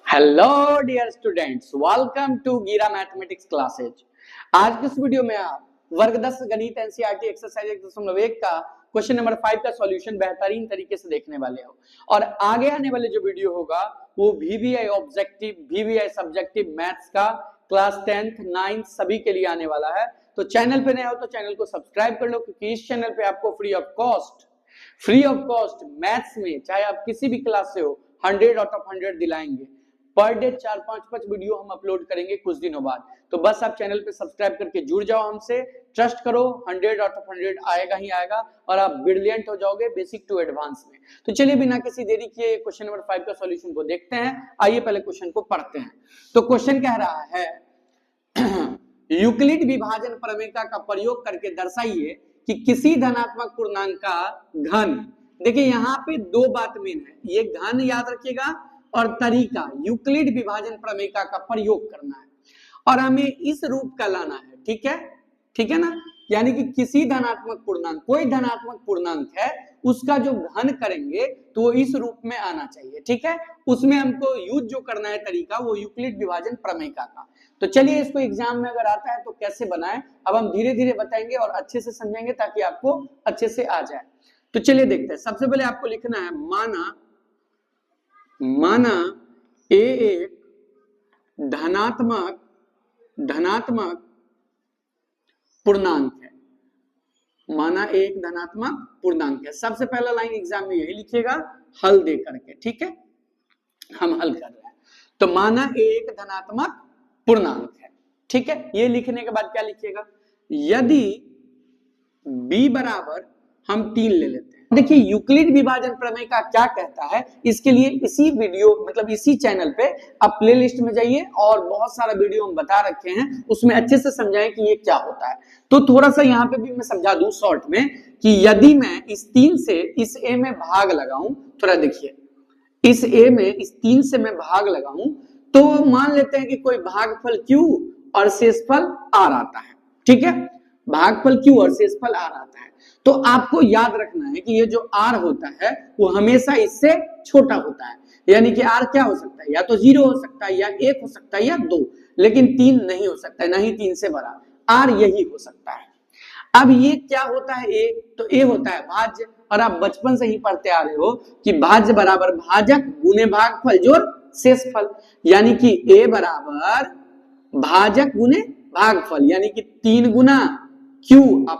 Hello dear students, welcome to गीरा mathematics classes. आज के इस वीडियो में आप वर्ग 10 गणित एनसीईआरटी एक्सरसाइज 1.1 का क्वेश्चन नंबर 5 का सॉल्यूशन बेहतरीन तरीके से देखने वाले हो। और आगे आने वाले जो वीडियो होगा वो VVI objective, VVI subjective maths का क्लास 10th 9th सभी के लिए आने वाला है। तो चैनल पे नए हो तो चैनल को सब्सक्राइब कर लो, क्योंकि इस चैनल पे आपको फ्री ऑफ कॉस्ट मैथ्स में चाहे आप किसी भी क्लास से हो 100 आउट ऑफ 100 दिलाएंगे। पर डे 4-5 वीडियो हम अपलोड करेंगे कुछ दिनों बाद। तो बस आप चैनल पे सब्सक्राइब करके जुड़ जाओ हमसे, ट्रस्ट करो 100 आउट ऑफ 100 आएगा ही आएगा और आप ब्रिलियंट हो जाओगे बेसिक टू एडवांस में। तो चलिए बिना किसी देरी किए क्वेश्चन नंबर 5 का सॉल्यूशन को देखते हैं। आइए पहले क्वेश्चन को पढ़ते हैं। तो क्वेश्चन कह रहा है यूक्लिड विभाजन प्रमेय का प्रयोग करके दर्शाइए कि किसी धनात्मक पूर्णांक का घन। देखिए यहाँ पे दो बात मेन है, ये घन याद रखिएगा और तरीका यूक्लिड विभाजन प्रमेय का प्रयोग करना है और हमें इस रूप का लाना है। ठीक है ना। यानी कि किसी धनात्मक पूर्णांक, कोई धनात्मक पूर्णांक है उसका जो घन करेंगे तो वो इस रूप में आना चाहिए। ठीक है, उसमें हमको यूज जो करना है तरीका वो यूक्लिड विभाजन प्रमेय का। तो चलिए इसको एग्जाम में अगर आता है तो कैसे बनाएं, अब हम धीरे धीरे बताएंगे और अच्छे से समझेंगे ताकि आपको अच्छे से आ जाए। तो चलिए देखते हैं। सबसे पहले आपको लिखना है माना ए एक धनात्मक पूर्णांक है। माना एक धनात्मक पूर्णांक है। सबसे पहला लाइन एग्जाम में यही लिखिएगा हल दे करके। ठीक है, हम हल कर रहे हैं। तो माना एक धनात्मक पूर्णांक है। ठीक है, ये लिखने के बाद क्या लिखिएगा, यदि b बराबर हम 3 ले लेते हैं। देखिए यूक्लिड विभाजन प्रमेय का क्या कहता है, इसके लिए इसी वीडियो मतलब इसी चैनल पे आप प्लेलिस्ट में जाइए और बहुत सारा वीडियो हम बता रखे हैं, उसमें अच्छे से समझाएं कि ये क्या होता है। तो थोड़ा सा यहाँ पे भी मैं समझा दूं शॉर्ट में कि यदि मैं इस 3 से इस a में भाग लगाऊं, थोड़ा देखिए इस a में इस 3 से मैं भाग लगाऊं तो मान लेते हैं कि कोई भागफल q और शेषफल r आता है। ठीक है, भागफल q और शेषफल r आता है। तो आपको याद रखना है कि ये जो r होता है वो हमेशा इससे छोटा होता है। यानी कि r क्या हो सकता है, या तो 0 हो सकता है, या 1 हो सकता है, या 2, लेकिन 3 नहीं हो सकता है, नहीं 3 से बड़ा, r यही हो सकता है। अब ये क्या होता है a, तो a होता है भाज्य, और आप बचपन से ही पढ़ते आ रहे हो कि भाज्य बराबर भाजक गुने भागफल जोड़ शेषफल। यानी कि a बराबर भाजक गुने भागफल, यानी कि 3 गुना q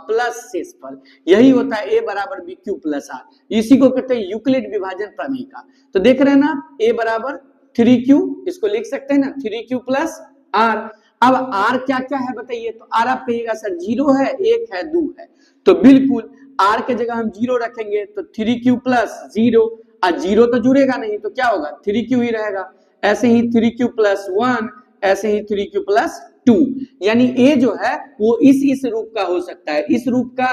प्लस शेषफल, यही होता है a बराबर bq प्लस r। इसी को कहते हैं यूक्लिड विभाजन प्रमेय का। तो देख रहे हैं ना, a बराबर 3q, इसको लिख सकते हैं ना 3q प्लस r। अब r क्या क्या है बताइए, तो r आप कहिएगा सर 0 है, 1 है, 2 है, तो बिल्कुल r के जगह हम 0 रखेंगे तो 3q प्लस 0, और 0 तो जुड़ेगा नहीं तो क्या होगा 3q ही रहेगा। ऐसे ही 3q प्लस 1, ऐसे ही 3q प्लस 2, यानी a जो है वो इस रूप का हो सकता है, इस रूप का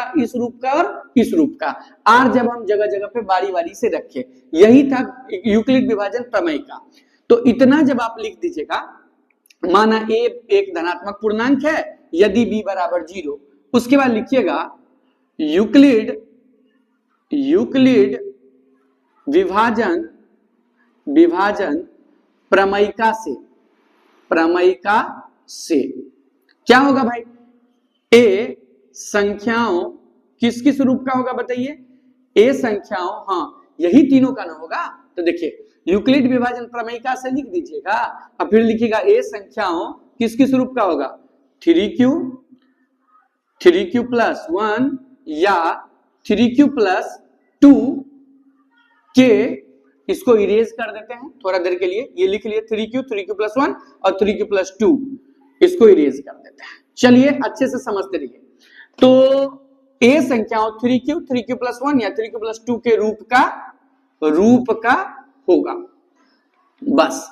और इस रूप का। r जब हम जगह जगह पे बारी बारी से रखे, यही था यूक्लिड विभाजन प्रमेय का। तो इतना जब आप लिख दीजिएगा, माना a एक धनात्मक पूर्णांक है, यदि b बराबर 0, उसके बाद लिखिएगा यूक्लिड विभाजन प्रमेयिका से क्या होगा भाई, a संख्याओं किस रूप का होगा बताइए, a संख्याओं, हाँ यही तीनों का ना होगा। तो देखिए यूक्लिड विभाजन प्रमेयिका से लिख दीजिएगा और फिर लिखिएगा a संख्याओं किस रूप का होगा, 3q प्लस 1 या 3q प्लस 2 के, इसको इरेज कर देते हैं थोड़ा देर के लिए, ये लिख लिए 3q प्लस 1 और 3q प्लस 2, इसको इरेज कर देते हैं। चलिए अच्छे से समझते रहिए। तो a संख्याओं 3q प्लस 1 या 3q प्लस 2 के रूप का होगा, बस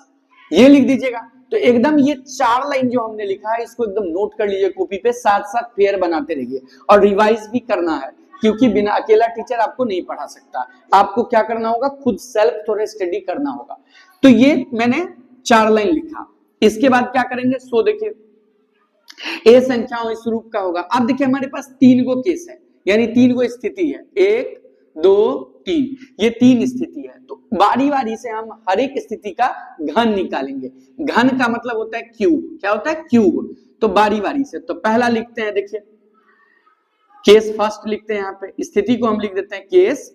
ये लिख दीजिएगा। तो एकदम ये 4 लाइन जो हमने लिखा है इसको एकदम नोट कर लीजिए कॉपी पे, साथ साथ पेयर बनाते रहिए और रिवाइज भी करना है, क्योंकि बिना अकेला टीचर आपको नहीं पढ़ा सकता। आपको क्या करना होगा, खुद सेल्फ थोड़े स्टडी करना होगा। तो ये मैंने 4 लाइन लिखा, इसके बाद क्या करेंगे, सो देखिए a संख्याओं इस रूप का होगा। अब देखिए हमारे पास 3 गो केस है, यानी 3 गो स्थिति है, 1 2 3, ये 3 स्थिति है। तो बारी बारी से हम हर एक स्थिति का घन निकालेंगे। घन का मतलब होता है क्यूब। क्या होता है? क्यूब। तो बारी बारी से, तो पहला लिखते हैं, देखिए केस फर्स्ट लिखते हैं। यहाँ पे स्थिति को हम लिख देते हैं केस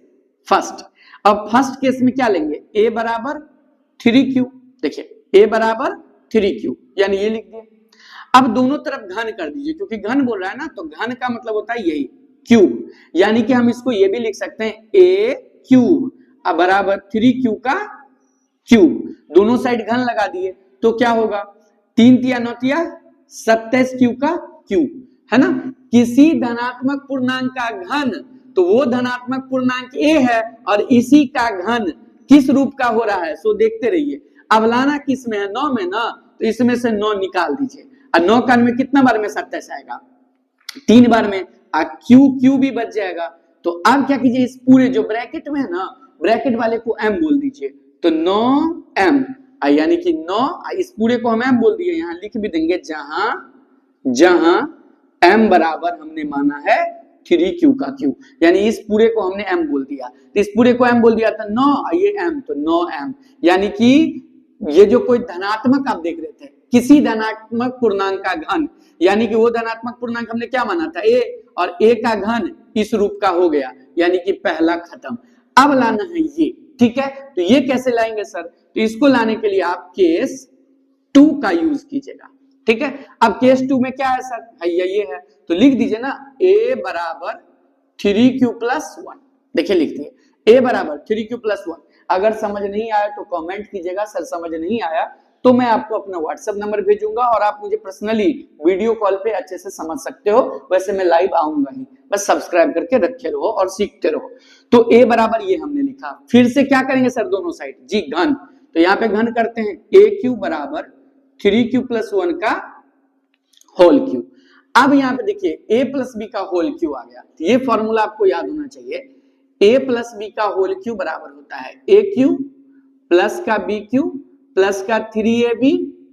फर्स्ट। अब फर्स्ट केस में क्या लेंगे? a बराबर 3q। देखिए a बराबर 3q, यानी ये लिख दिए। अब दोनों तरफ घन कर दीजिए, क्योंकि घन बोल रहा है ना, तो घन का मतलब होता है यही क्यूब, यानी कि हम इसको ये भी लिख सकते हैं a क्यूब अब बराबर 3q का क्यूब। दोनों साइड घन लगा दिए तो क्या होगा? 3 तिया 9 तिया 27q का क्यूब, है ना। किसी धनात्मक पूर्णांक का घन, तो वो धनात्मक पूर्णांक a है और इसी का घन किस रूप का हो रहा है, सो देखते रहिए। अब लाना किस में है? 9 में ना, तो इसमें से 9 निकाल दीजिए। और 9 का में कितना बार में 27 आएगा? 3 बार में। क्यू भी बच जाएगा। तो अब क्या कीजिए, इस पूरे जो ब्रैकेट में है ना, ब्रैकेट वाले को m बोल दीजिए। तो 9m, यानी कि 9, इस पूरे को हम m बोल दिए। यहां लिख भी देंगे जहां जहां m बराबर हमने माना है 3q का q, यानी इस पूरे को हमने m बोल दिया। तो इस पूरे को m बोल दिया था 9, ये m, तो 9m, यानी कि ये जो कोई धनात्मक आप देख रहे थे, किसी धनात्मक पूर्णांक का घन, यानी कि वो धनात्मक पूर्णांक हमने क्या माना था? a, और a का घन इस रूप का हो गया, यानी कि पहला खत्म। अब लाना है ये, ठीक है। तो ये कैसे लाएंगे सर? तो इसको लाने के लिए आप केस 2 का यूज कीजिएगा, ठीक है। अब केस 2 में क्या है सर? भैया ये है, तो लिख दीजिए ना a बराबर 3q प्लस 1। देखिए लिख दिए a बराबर 3q प्लस 1। अगर समझ नहीं आया तो कमेंट कीजिएगा, सर समझ नहीं आया तो मैं आपको अपना व्हाट्सएप नंबर भेजूंगा और आप मुझे पर्सनली वीडियो कॉल पे अच्छे से समझ सकते हो। वैसे मैं लाइव आऊंगा ही, बस सब्सक्राइब करके रखे रहो और सीखते रहो। तो a बराबर ये हमने लिखा। फिर से क्या करेंगे सर? दोनों साइड जी घन, तो यहाँ पे घन करते हैं। a क्यूब बराबर 3q प्लस 1 का होल क्यूब। अब यहाँ पे देखिए a प्लस बी का होल क्यूब आ गया। ये फॉर्मूला आपको याद होना चाहिए। a प्लस बी का होल क्यूब बराबर होता है a क्यूब प्लस का b क्यूब प्लस का 3ab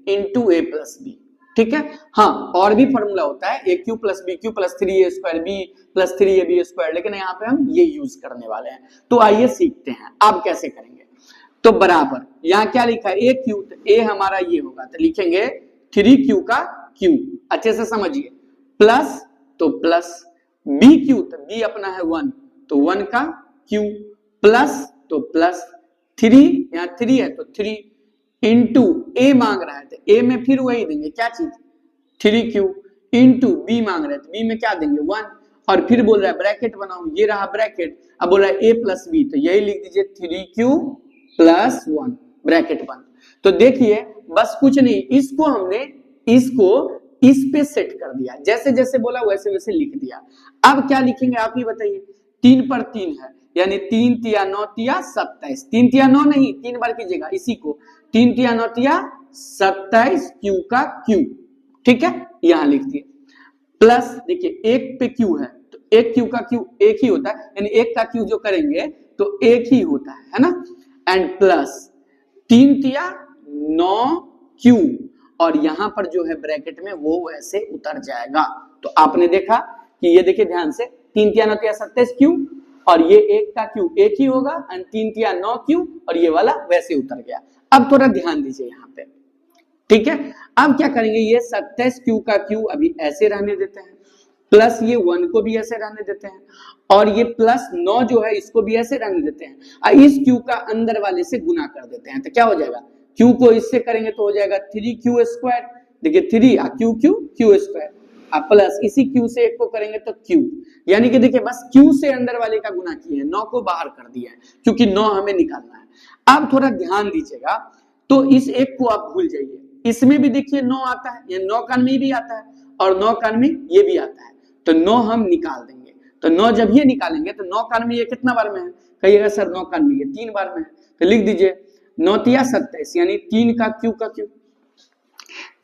into a plus B, ठीक है। हाँ, और भी फॉर्मूला होता है a cube plus b cube plus 3a square b plus 3ab square, लेकिन यहाँ पे हम ये यूज करने वाले हैं। तो आइए सीखते हैं आप कैसे करेंगे। तो बराबर यहाँ क्या लिखा है? a क्यूब, तो a हमारा ये होगा, तो लिखेंगे 3q का क्यूब, अच्छे से समझिए। प्लस, तो प्लस b क्यूब, तो b अपना है 1, तो 1 का क्यूब, प्लस तो प्लस 3, यहाँ 3 है तो 3 इंटू a मांग रहा है, तो a में फिर वही देंगे, क्या चीज? 3q इंटू b मांग रहे हैं, तो b में क्या देंगे? 1, और फिर बोल रहा है ब्रैकेट बनाओ, ये रहा ब्रैकेट। अब बोल रहा है a प्लस b, तो यही लिख दीजिए 3q प्लस 1, ब्रैकेट बंद। तो देखिए बस कुछ नहीं, इसको हमने इसको इस पे सेट कर दिया, जैसे जैसे बोला वैसे वैसे लिख दिया। अब क्या लिखेंगे आप ही बताइए? 3 पर 3 है, यानी 3 तिया 9 तिया 27, 3 तिया 9 नहीं, 3 बार कीजिएगा इसी को, 3 तिया 9 तिया 27 क्यू का क्यू, ठीक है, यहां लिख दिए। प्लस देखिए एक पे क्यू है, तो एक क्यू का क्यू एक ही होता है, यानी एक का क्यू जो करेंगे तो एक ही होता है ना। एंड प्लस 3 तिया 9 क्यू, और यहां पर जो है ब्रैकेट में वो वैसे उतर जाएगा। तो आपने देखा कि ये देखिए ध्यान से, 3 तिया 9 तिया 27 क्यू, और ये एक का क्यू एक ही होगा, एंड 3 तिया 9 क्यू, और ये वाला वैसे उतर गया। अब थोड़ा ध्यान दीजिए यहाँ पे, ठीक है। अब क्या करेंगे? ये 27 क्यू का क्यू अभी ऐसे रहने देते हैं, प्लस ये 1 को भी ऐसे रहने देते हैं, और ये प्लस 9 जो है इसको भी ऐसे रहने देते हैं, और इस क्यू का अंदर वाले से गुना कर देते हैं। तो क्या हो जाएगा? क्यू को इससे करेंगे तो हो जाएगा 3q स्क्वायर, देखिए 3 Q Q Q square, plus इसी क्यू से एक को करेंगे तो क्यू, यानी कि देखिए बस क्यू से अंदर वाले का गुना किए हैं, 9 को बाहर कर दिया है, क्योंकि 9 हमें निकालना है। अब थोड़ा ध्यान दीजिएगा, तो इस एक को आप भूल जाइए, इसमें भी देखिए 9 आता है, ये 9 का में भी आता है, और 9 का में ये भी आता है, तो 9 हम निकाल देंगे। तो 9 जब ये निकालेंगे तो 9 का में ये कितना बार में है? कहिएगा सर 9 का में ये 3 बार में है, तो लिख दीजिए 9 तिया 27, यानी 3 का क्यू का क्यू,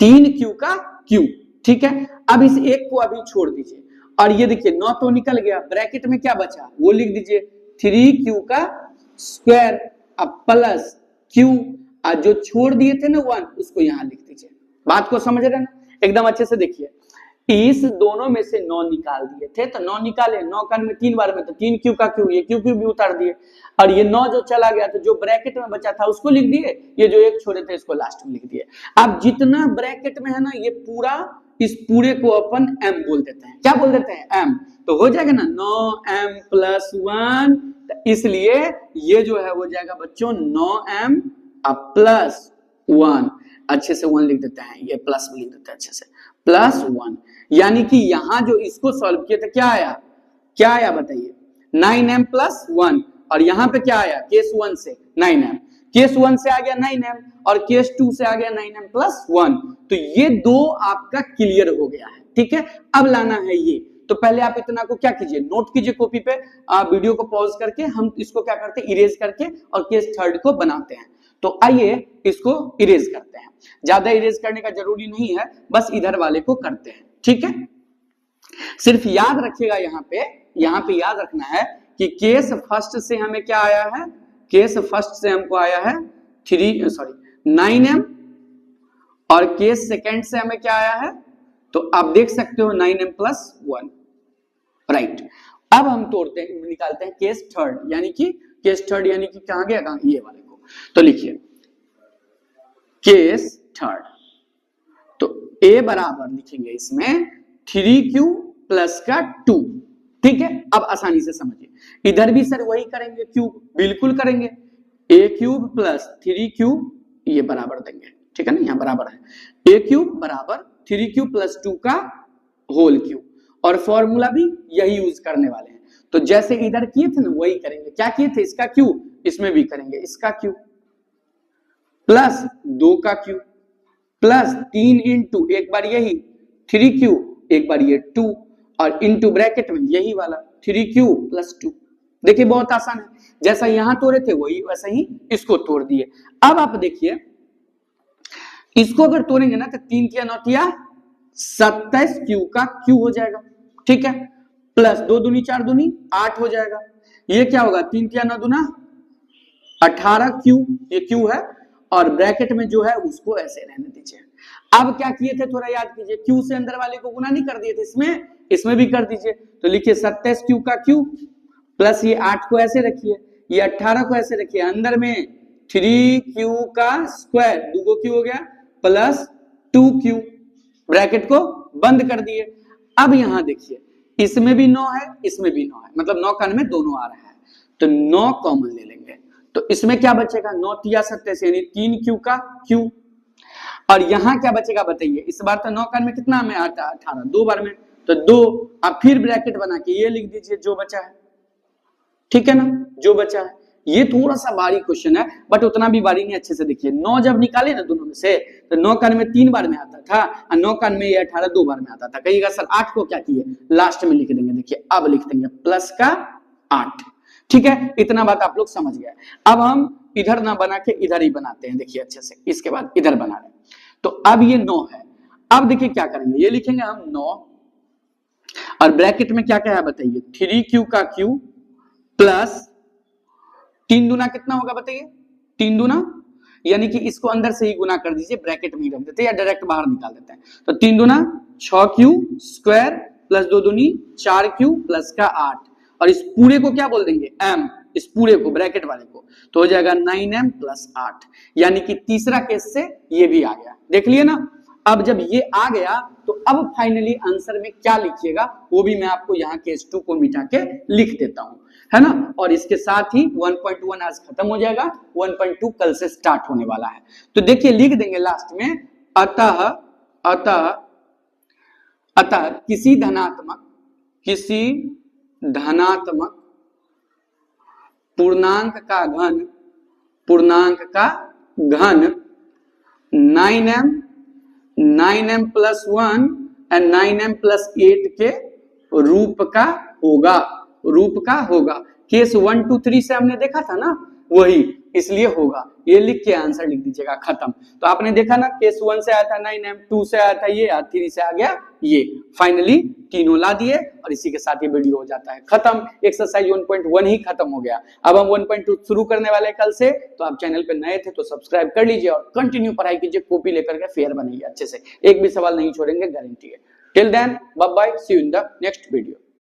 3 क्यू का क्यू, ठीक है। अब इस एक को अभी छोड़ दीजिए, और ये देखिए 9 तो निकल गया, ब्रैकेट में क्या बचा वो लिख दीजिए 3q का स्क्वायर, अब प्लस q, जो छोड़ दिए थे ना 1 उसको यहां लिख दीजिए। बात को समझ रहे हैं ना? एकदम अच्छे से देखिए, इस दोनों में से 9 निकाल दिए थे, तो 9 निकाले, 9 का में 3 बार में, तो 3 क्यू का क्यू, ये क्यू क्यू भी उतार दिए, और ये 9 जो चला गया तो जो ब्रैकेट में बचा था उसको लिख दिए, ये जो एक छोड़े थे इसको लास्ट में लिख दिए। अब जितना ब्रैकेट में है ना, ये पूरा, इस पूरे को अपन m बोल देते हैं। क्या बोल देते हैं? m। तो हो जाएगा ना 9m + 1, इसलिए ये जो है हो जाएगा बच्चों 9m + 1। अच्छे से 1 लिख देते हैं, ये प्लस में लिख देते हैं अच्छे से, +1। यानी कि यहां जो इसको सॉल्व किए थे क्या आया? क्या आया बताइए? 9m + 1, और यहां पे क्या आया? केस 1 से 9m, केस 1 से आ गया 9m, और केस 2 से आ गया 9m + 1। तो ये दो आपका क्लियर हो गया है, ठीक है। अब लाना है ये, तो पहले आप इतना को क्या कीजिए, नोट कीजिए कॉपी पे, वीडियो को पॉज करके हम इसको क्या करते हैं, इरेज करके और केस 3 को बनाते हैं। तो आइए इसको इरेज करते हैं, ज्यादा इरेज करने का जरूरी नहीं है, बस इधर वाले को करते हैं, ठीक है। सिर्फ याद रखिएगा यहाँ पे याद रखना है कि केस फर्स्ट से हमें क्या आया है, केस फर्स्ट से हमको आया है 9m, और केस सेकंड से हमें क्या आया है, तो आप देख सकते हो 9m + 1, राइट। अब हम तोड़ते हैं, निकालते हैं केस थर्ड, यानी कि केस थर्ड यानी कि कहां गया, कहां, ये वाले को। तो लिखिए केस थर्ड, तो a बराबर लिखेंगे इसमें 3q + 2, ठीक है। अब आसानी से समझिए, इधर भी सर वही करेंगे, क्यूब बिल्कुल करेंगे, a³ + 3q, ये बराबर देंगे, ठीक है ना, यहाँ बराबर है, a³ = 3q + 2 का होल क्यूब, और फॉर्मूला भी यही यूज करने वाले हैं। तो जैसे इधर किए थे ना वही करेंगे, क्या किए थे, इसका क्यूब, इसमें भी करेंगे इसका क्यूब, प्लस 2 का क्यूब, प्लस 3 इंटू एक बार यही 3q, एक बार ये 2, और इंटू ब्रैकेट में यही वाला 3q + 2। देखिए बहुत आसान है, जैसा यहां तोड़े थे वही वैसा ही इसको तोड़ दिए। अब आप देखिए इसको अगर तोड़ेंगे ना तो 3 × 9 = 27q का क्यू हो जाएगा, ठीक है, प्लस 2 दूनी 4 दूनी 8 हो जाएगा, ये क्या होगा 3 × 9 = 18q, ये क्यू है, और ब्रैकेट में जो है उसको ऐसे रहने दीजिए। अब क्या किए थे थोड़ा याद कीजिए, क्यू से अंदर वाले को गुना नहीं कर दिए थे, इसमें भी कर दीजिए। तो लिखिए 27q का क्यू, प्लस ये 8 को ऐसे रखिए, ये 18 को ऐसे रखिए, अंदर में 3q का स्क्वायर, 2 क्यू हो गया, प्लस 2q, ब्रैकेट को बंद कर दिए। अब यहां देखिए इसमें भी 9 है, इसमें भी 9 है, मतलब 9 का में दोनों आ रहा है, तो 9 कॉमन ले लेंगे, तो इसमें क्या बचेगा, 9 × 27 यानी 3q का क्यू, और यहां क्या बचेगा बताइए, इस बार तो 9 का में कितना में आता है 18, 2 बार में, तो 2, अब फिर ब्रैकेट बना के ये लिख दीजिए जो बचा है, ठीक है ना, जो बचा है। ये थोड़ा सा बारीक क्वेश्चन है, बट उतना भी बारीक नहीं, अच्छे से देखिए। 9 जब निकाले ना दोनों में से, तो 9 का में 3 बार में आता था, और 9 का में ये 18 2 बार में आता था। कहिएगा सर 8 को क्या किए, लास्ट में लिख देंगे, देखिए अब लिख देंगे प्लस का 8, ठीक है, इतना बात आप लोग समझ गए। अब हम इधर ना बना के इधर ही बनाते हैं, देखिए अच्छे से, इसके बाद इधर बना रहे, तो अब ये 9 है। अब देखिए क्या करेंगे, ये लिखेंगे हम 9, और ब्रैकेट में क्या क्या है बताइए, 3q का क्यू प्लस 3 दूना कितना होगा बताइए, 3 दूना यानी कि इसको अंदर से ही गुना कर दीजिए, ब्रैकेट में ही रख देते हैं या डायरेक्ट बाहर निकाल देते हैं। तो 3 दूना 6q स्क्वायर प्लस 2 दूनी 4q प्लस का 8, और इस पूरे को क्या बोल देंगे m, इस पूरे को ब्रैकेट वाले को, तो हो जाएगा 9m + 8, यानी कि तीसरा केस से ये भी आ गया, देख लिए ना। अब जब ये आ गया तो अब फाइनली आंसर में क्या लिखिएगा वो भी मैं आपको यहाँ केस 2 को मिटा के लिख देता हूं, है ना। और इसके साथ ही 1.1 आज खत्म हो जाएगा, 1.2 कल से स्टार्ट होने वाला है। तो देखिए लिख देंगे लास्ट में, अतः अतः अतः किसी धनात्मक पूर्णांक का घन 9m + 1 एंड 9m + 8 के रूप का होगा। केस 1 2 3 से हमने देखा था ना, वही इसलिए होगा, ये लिख के आंसर लिख दीजिएगा, खत्म। तो आपने देखा ना, केस 1 से आया था 9m, 2 से आया था ये, 3 से आ गया ये, फाइनली तीनों ला दिए, और इसी के साथ ये वीडियो हो जाता है खत्म। एक्सरसाइज 1.1 ही खत्म हो गया। अब हम 1.2 शुरू करने वाले कल से, तो आप चैनल पे नए थे तो सब्सक्राइब कर लीजिए और कंटिन्यू पढ़ाई कीजिए, कॉपी लेकर के फेयर बनेगी अच्छे से, एक भी सवाल नहीं छोड़ेंगे, गारंटी है। Till then bye bye, see you in the next video.